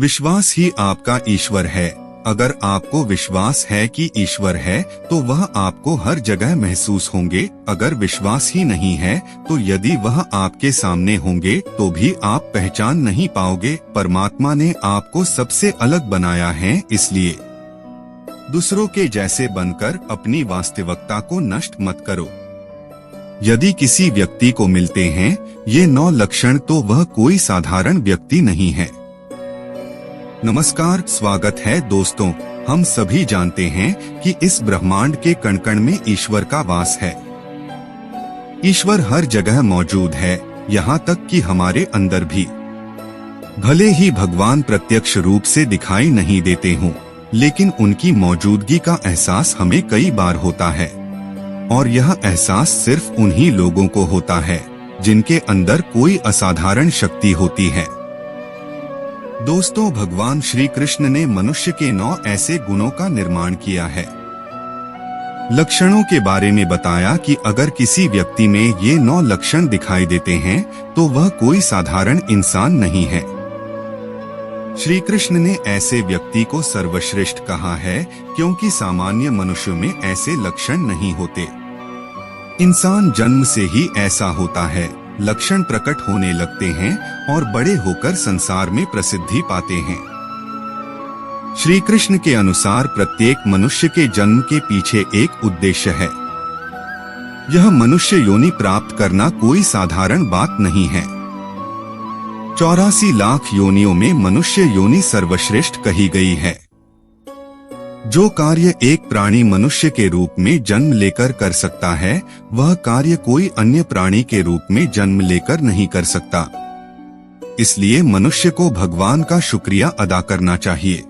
विश्वास ही आपका ईश्वर है। अगर आपको विश्वास है कि ईश्वर है तो वह आपको हर जगह महसूस होंगे। अगर विश्वास ही नहीं है तो यदि वह आपके सामने होंगे तो भी आप पहचान नहीं पाओगे। परमात्मा ने आपको सबसे अलग बनाया है, इसलिए दूसरों के जैसे बनकर अपनी वास्तविकता को नष्ट मत करो। यदि किसी व्यक्ति को मिलते हैं ये 9 लक्षण तो वह कोई साधारण व्यक्ति नहीं है। नमस्कार, स्वागत है दोस्तों। हम सभी जानते हैं कि इस ब्रह्मांड के कण-कण में ईश्वर का वास है। ईश्वर हर जगह मौजूद है, यहाँ तक कि हमारे अंदर भी। भले ही भगवान प्रत्यक्ष रूप से दिखाई नहीं देते हों, लेकिन उनकी मौजूदगी का एहसास हमें कई बार होता है। और यह एहसास सिर्फ उन्हीं लोगों को होता है जिनके अंदर कोई असाधारण शक्ति होती है। दोस्तों, भगवान श्री कृष्ण ने मनुष्य के 9 ऐसे गुणों का निर्माण किया है। लक्षणों के बारे में बताया कि अगर किसी व्यक्ति में ये 9 लक्षण दिखाई देते हैं तो वह कोई साधारण इंसान नहीं है। श्री कृष्ण ने ऐसे व्यक्ति को सर्वश्रेष्ठ कहा है क्योंकि सामान्य मनुष्यों में ऐसे लक्षण नहीं होते। इंसान जन्म से ही ऐसा होता है। लक्षण प्रकट होने लगते हैं और बड़े होकर संसार में प्रसिद्धि पाते हैं। श्री कृष्ण के अनुसार प्रत्येक मनुष्य के जन्म के पीछे एक उद्देश्य है। यह मनुष्य योनि प्राप्त करना कोई साधारण बात नहीं है। 84 लाख योनियों में मनुष्य योनि सर्वश्रेष्ठ कही गई है। जो कार्य एक प्राणी मनुष्य के रूप में जन्म लेकर कर सकता है, वह कार्य कोई अन्य प्राणी के रूप में जन्म लेकर नहीं कर सकता। इसलिए मनुष्य को भगवान का शुक्रिया अदा करना चाहिए।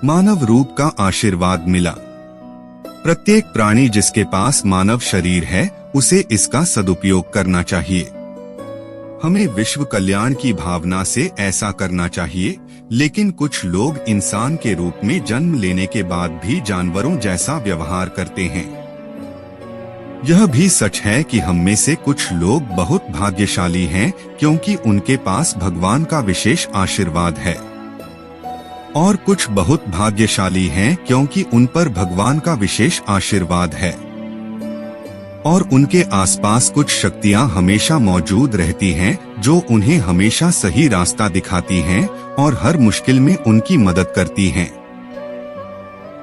मानव रूप का आशीर्वाद मिला। प्रत्येक प्राणी जिसके पास मानव शरीर है उसे इसका सदुपयोग करना चाहिए। हमें विश्व कल्याण की भावना से ऐसा करना चाहिए, लेकिन कुछ लोग इंसान के रूप में जन्म लेने के बाद भी जानवरों जैसा व्यवहार करते हैं। यह भी सच है कि हम में से कुछ लोग बहुत भाग्यशाली हैं क्योंकि उनके पास भगवान का विशेष आशीर्वाद है, और कुछ बहुत भाग्यशाली हैं क्योंकि उन पर भगवान का विशेष आशीर्वाद है और उनके आसपास कुछ शक्तियां हमेशा मौजूद रहती हैं जो उन्हें हमेशा सही रास्ता दिखाती हैं और हर मुश्किल में उनकी मदद करती हैं।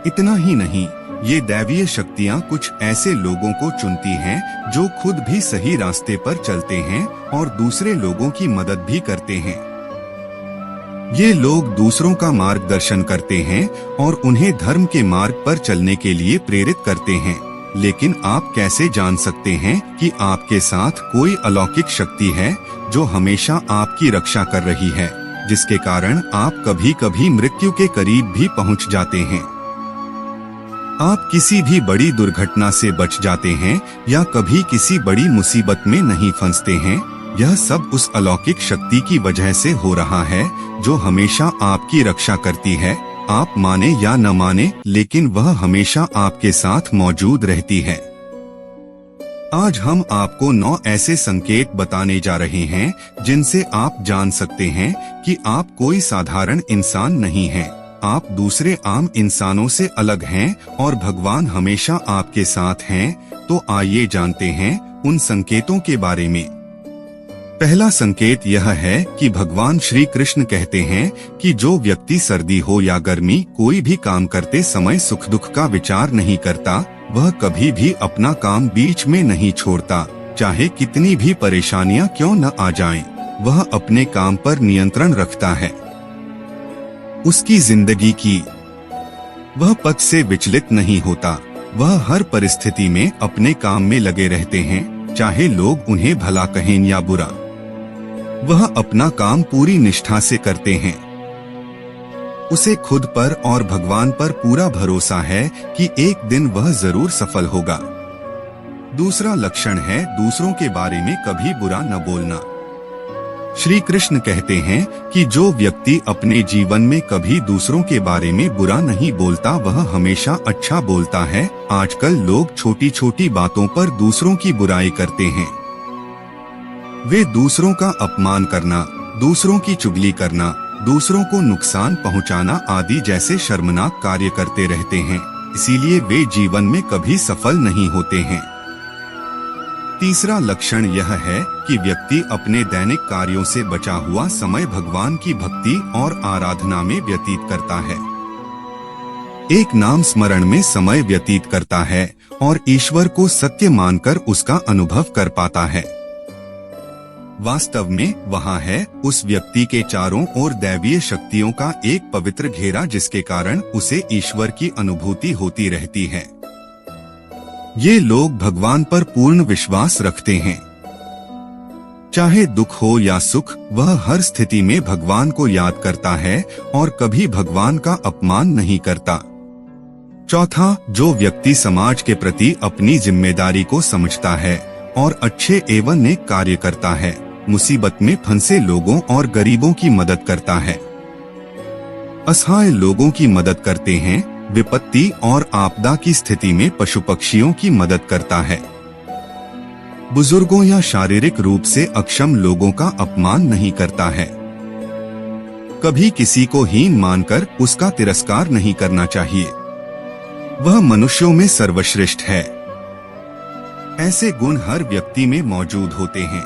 इतना ही नहीं, ये दैवीय शक्तियां कुछ ऐसे लोगों को चुनती हैं जो खुद भी सही रास्ते पर चलते हैं और दूसरे लोगों की मदद भी करते हैं। ये लोग दूसरों का मार्गदर्शन करते हैं और उन्हें धर्म के मार्ग पर चलने के लिए प्रेरित करते हैं। लेकिन आप कैसे जान सकते हैं कि आपके साथ कोई अलौकिक शक्ति है जो हमेशा आपकी रक्षा कर रही है, जिसके कारण आप कभी कभी मृत्यु के करीब भी पहुंच जाते हैं? आप किसी भी बड़ी दुर्घटना से बच जाते हैं या कभी किसी बड़ी मुसीबत में नहीं फंसते हैं। यह सब उस अलौकिक शक्ति की वजह से हो रहा है जो हमेशा आपकी रक्षा करती है। आप माने या न माने, लेकिन वह हमेशा आपके साथ मौजूद रहती है। आज हम आपको 9 ऐसे संकेत बताने जा रहे हैं जिनसे आप जान सकते हैं कि आप कोई साधारण इंसान नहीं हैं। आप दूसरे आम इंसानों से अलग हैं और भगवान हमेशा आपके साथ हैं। तो आइए जानते हैं उन संकेतों के बारे में। पहला संकेत यह है कि भगवान श्री कृष्ण कहते हैं कि जो व्यक्ति सर्दी हो या गर्मी, कोई भी काम करते समय सुख दुख का विचार नहीं करता, वह कभी भी अपना काम बीच में नहीं छोड़ता। चाहे कितनी भी परेशानियां क्यों न आ जाएं, वह अपने काम पर नियंत्रण रखता है। उसकी जिंदगी की वह पथ से विचलित नहीं होता। वह हर परिस्थिति में अपने काम में लगे रहते हैं, चाहे लोग उन्हें भला कहें या बुरा। वह अपना काम पूरी निष्ठा से करते हैं। उसे खुद पर और भगवान पर पूरा भरोसा है कि एक दिन वह जरूर सफल होगा। दूसरा लक्षण है दूसरों के बारे में कभी बुरा न बोलना। श्री कृष्ण कहते हैं कि जो व्यक्ति अपने जीवन में कभी दूसरों के बारे में बुरा नहीं बोलता, वह हमेशा अच्छा बोलता है। आजकल लोग छोटी छोटी बातों पर दूसरों की बुराई करते हैं। वे दूसरों का अपमान करना, दूसरों की चुगली करना दूसरों को नुकसान पहुंचाना आदि जैसे शर्मनाक कार्य करते रहते हैं, इसीलिए वे जीवन में कभी सफल नहीं होते हैं। तीसरा लक्षण यह है कि व्यक्ति अपने दैनिक कार्यों से बचा हुआ समय भगवान की भक्ति और आराधना में व्यतीत करता है। एक नाम स्मरण में समय व्यतीत करता है और ईश्वर को सत्य मानकर उसका अनुभव कर पाता है। वास्तव में वहाँ है उस व्यक्ति के चारों ओर दैवीय शक्तियों का एक पवित्र घेरा, जिसके कारण उसे ईश्वर की अनुभूति होती रहती है। ये लोग भगवान पर पूर्ण विश्वास रखते हैं। चाहे दुख हो या सुख, वह हर स्थिति में भगवान को याद करता है और कभी भगवान का अपमान नहीं करता। चौथा, जो व्यक्ति समाज के प्रति अपनी जिम्मेदारी को समझता है और अच्छे एवं नेक कार्य करता है, मुसीबत में फंसे लोगों और गरीबों की मदद करता है, असहाय लोगों की मदद करते हैं, विपत्ति और आपदा की स्थिति में पशु पक्षियों की मदद करता है, बुजुर्गों या शारीरिक रूप से अक्षम लोगों का अपमान नहीं करता है। कभी किसी को हीन मानकर उसका तिरस्कार नहीं करना चाहिए। वह मनुष्यों में सर्वश्रेष्ठ है। ऐसे गुण हर व्यक्ति में मौजूद होते हैं।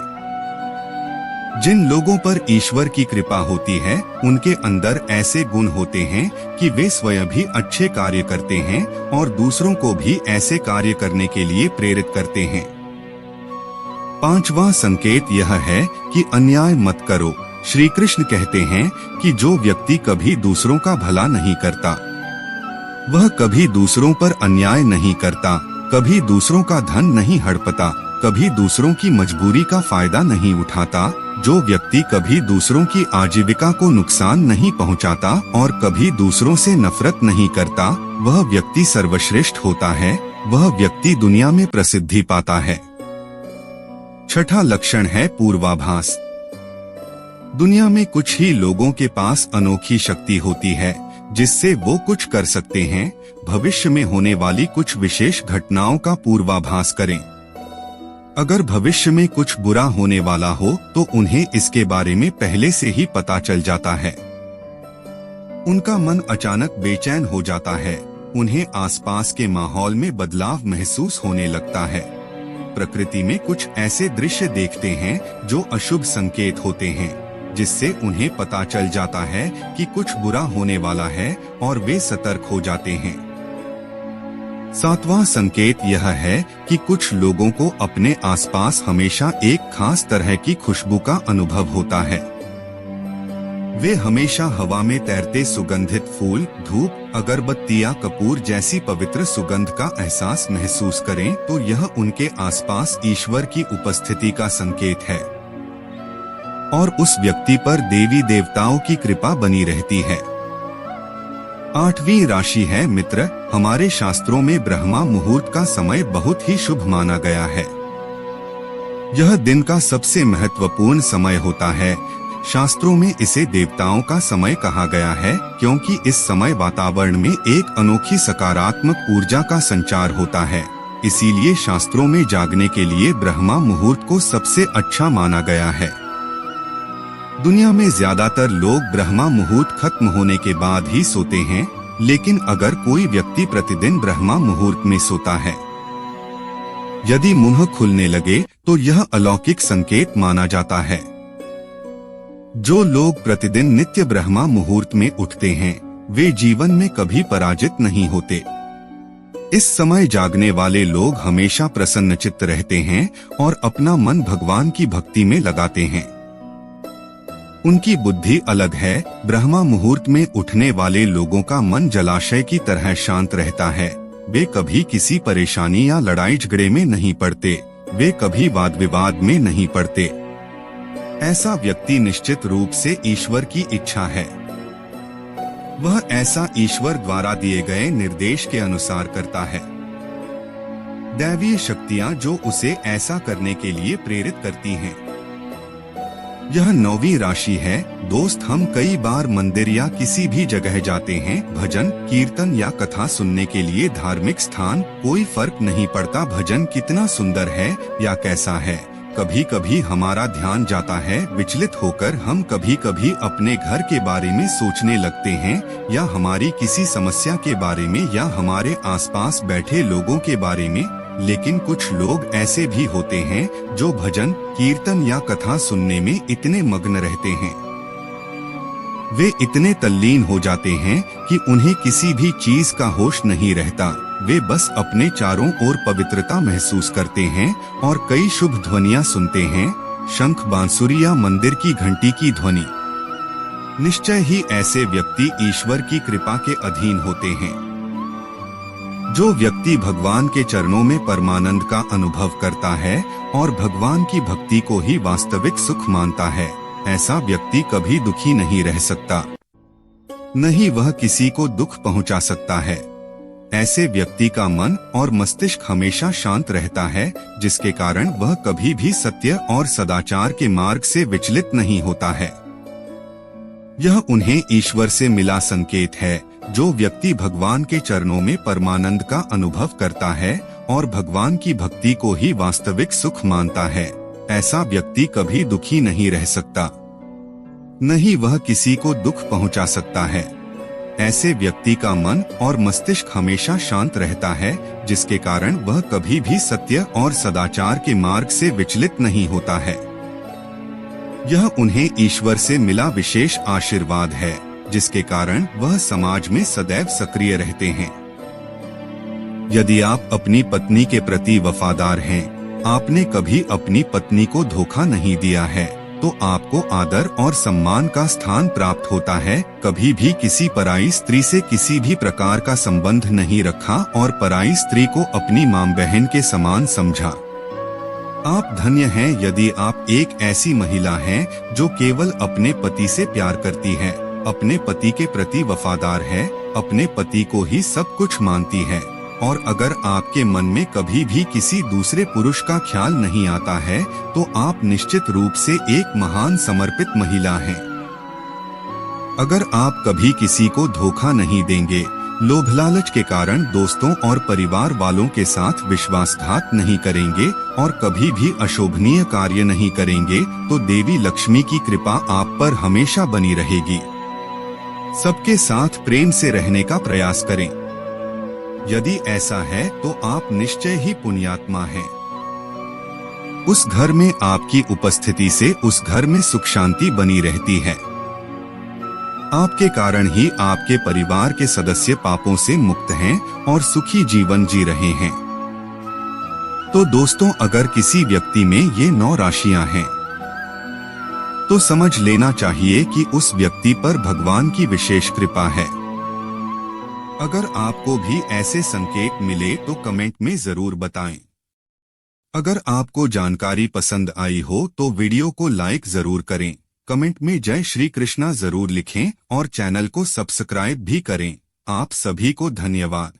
जिन लोगों पर ईश्वर की कृपा होती है, उनके अंदर ऐसे गुण होते हैं कि वे स्वयं भी अच्छे कार्य करते हैं और दूसरों को भी ऐसे कार्य करने के लिए प्रेरित करते हैं। पांचवा संकेत यह है कि अन्याय मत करो। श्री कृष्ण कहते हैं कि जो व्यक्ति कभी दूसरों का भला नहीं करता, वह कभी दूसरों पर अन्याय नहीं करता, कभी दूसरों का धन नहीं हड़पता, कभी दूसरों की मजबूरी का फायदा नहीं उठाता, जो व्यक्ति कभी दूसरों की आजीविका को नुकसान नहीं पहुंचाता और कभी दूसरों से नफरत नहीं करता, वह व्यक्ति सर्वश्रेष्ठ होता है। वह व्यक्ति दुनिया में प्रसिद्धि पाता है। छठा लक्षण है पूर्वाभास। दुनिया में कुछ ही लोगों के पास अनोखी शक्ति होती है जिससे वो कुछ कर सकते हैं। भविष्य में होने वाली कुछ विशेष घटनाओं का पूर्वाभास करें। अगर भविष्य में कुछ बुरा होने वाला हो तो उन्हें इसके बारे में पहले से ही पता चल जाता है। उनका मन अचानक बेचैन हो जाता है। उन्हें आसपास के माहौल में बदलाव महसूस होने लगता है। प्रकृति में कुछ ऐसे दृश्य देखते हैं जो अशुभ संकेत होते हैं, जिससे उन्हें पता चल जाता है कि कुछ बुरा होने वाला है और वे सतर्क हो जाते हैं। सातवां संकेत यह है कि कुछ लोगों को अपने आसपास हमेशा एक खास तरह की खुशबू का अनुभव होता है। वे हमेशा हवा में तैरते सुगंधित फूल, धूप, अगरबत्ती या कपूर जैसी पवित्र सुगंध का एहसास महसूस करें तो यह उनके आसपास ईश्वर की उपस्थिति का संकेत है और उस व्यक्ति पर देवी देवताओं की कृपा बनी रहती है। आठवीं राशि है मित्र। हमारे शास्त्रों में ब्रह्मा मुहूर्त का समय बहुत ही शुभ माना गया है। यह दिन का सबसे महत्वपूर्ण समय होता है। शास्त्रों में इसे देवताओं का समय कहा गया है क्योंकि इस समय वातावरण में एक अनोखी सकारात्मक ऊर्जा का संचार होता है। इसीलिए शास्त्रों में जागने के लिए ब्रह्मा मुहूर्त को सबसे अच्छा माना गया है। दुनिया में ज्यादातर लोग ब्रह्मा मुहूर्त खत्म होने के बाद ही सोते हैं, लेकिन अगर कोई व्यक्ति प्रतिदिन ब्रह्मा मुहूर्त में सोता है, यदि मुंह खुलने लगे तो यह अलौकिक संकेत माना जाता है। जो लोग प्रतिदिन नित्य ब्रह्मा मुहूर्त में उठते हैं, वे जीवन में कभी पराजित नहीं होते। इस समय जागने वाले लोग हमेशा प्रसन्नचित्त रहते हैं और अपना मन भगवान की भक्ति में लगाते हैं। उनकी बुद्धि अलग है। ब्रह्मा मुहूर्त में उठने वाले लोगों का मन जलाशय की तरह शांत रहता है। वे कभी किसी परेशानी या लड़ाई झगड़े में नहीं पड़ते। वे कभी वाद विवाद में नहीं पड़ते। ऐसा व्यक्ति निश्चित रूप से ईश्वर की इच्छा है। वह ऐसा ईश्वर द्वारा दिए गए निर्देश के अनुसार करता है। दैवीय शक्तियां जो उसे ऐसा करने के लिए प्रेरित करती हैं। यह 9वीं राशि है। दोस्त, हम कई बार मंदिर या किसी भी जगह जाते हैं, भजन कीर्तन या कथा सुनने के लिए। धार्मिक स्थान कोई फर्क नहीं पड़ता भजन कितना सुंदर है या कैसा है, कभी कभी हमारा ध्यान जाता है, विचलित होकर हम कभी कभी अपने घर के बारे में सोचने लगते हैं, या हमारी किसी समस्या के बारे में, या हमारे आसपास बैठे लोगों के बारे में। लेकिन कुछ लोग ऐसे भी होते हैं जो भजन, कीर्तन या कथा सुनने में इतने मग्न रहते हैं, वे इतने तल्लीन हो जाते हैं कि उन्हें किसी भी चीज का होश नहीं रहता। वे बस अपने चारों ओर पवित्रता महसूस करते हैं और कई शुभ ध्वनियां सुनते हैं, शंख, बांसुरी या मंदिर की घंटी की ध्वनि। निश्चय ही ऐसे व्यक्ति ईश्वर की कृपा के अधीन होते हैं। जो व्यक्ति भगवान के चरणों में परमानंद का अनुभव करता है और भगवान की भक्ति को ही वास्तविक सुख मानता है, ऐसा व्यक्ति कभी दुखी नहीं रह सकता, नहीं वह किसी को दुख पहुंचा सकता है। ऐसे व्यक्ति का मन और मस्तिष्क हमेशा शांत रहता है, जिसके कारण वह कभी भी सत्य और सदाचार के मार्ग से विचलित नहीं होता है। यह उन्हें ईश्वर से मिला संकेत है। जो व्यक्ति भगवान के चरणों में परमानंद का अनुभव करता है और भगवान की भक्ति को ही वास्तविक सुख मानता है, ऐसा व्यक्ति कभी दुखी नहीं रह सकता, नहीं वह किसी को दुख पहुंचा सकता है। ऐसे व्यक्ति का मन और मस्तिष्क हमेशा शांत रहता है, जिसके कारण वह कभी भी सत्य और सदाचार के मार्ग से विचलित नहीं होता है। यह उन्हें ईश्वर से मिला विशेष आशीर्वाद है, जिसके कारण वह समाज में सदैव सक्रिय रहते हैं। यदि आप अपनी पत्नी के प्रति वफादार हैं, आपने कभी अपनी पत्नी को धोखा नहीं दिया है, तो आपको आदर और सम्मान का स्थान प्राप्त होता है। कभी भी किसी पराई स्त्री से किसी भी प्रकार का संबंध नहीं रखा और पराई स्त्री को अपनी मां बहन के समान समझा। आप धन्य हैं यदि आप एक ऐसी महिला हैं जो केवल अपने पति से प्यार करती है, अपने पति के प्रति वफादार है, अपने पति को ही सब कुछ मानती है। और अगर आपके मन में कभी भी किसी दूसरे पुरुष का ख्याल नहीं आता है, तो आप निश्चित रूप से एक महान समर्पित महिला हैं। अगर आप कभी किसी को धोखा नहीं देंगे, लोभ लालच के कारण दोस्तों और परिवार वालों के साथ विश्वासघात नहीं करेंगे और कभी भी अशोभनीय कार्य नहीं करेंगे, तो देवी लक्ष्मी की कृपा आप पर हमेशा बनी रहेगी। सबके साथ प्रेम से रहने का प्रयास करें। यदि ऐसा है तो आप निश्चय ही पुण्यात्मा हैं। उस घर में आपकी उपस्थिति से उस घर में सुख शांति बनी रहती है। आपके कारण ही आपके परिवार के सदस्य पापों से मुक्त हैं और सुखी जीवन जी रहे हैं। तो दोस्तों, अगर किसी व्यक्ति में ये 9 राशियां हैं, तो समझ लेना चाहिए कि उस व्यक्ति पर भगवान की विशेष कृपा है। अगर आपको भी ऐसे संकेत मिले तो कमेंट में जरूर बताएं। अगर आपको जानकारी पसंद आई हो तो वीडियो को लाइक जरूर करें, कमेंट में जय श्री कृष्णा जरूर लिखें और चैनल को सब्सक्राइब भी करें। आप सभी को धन्यवाद।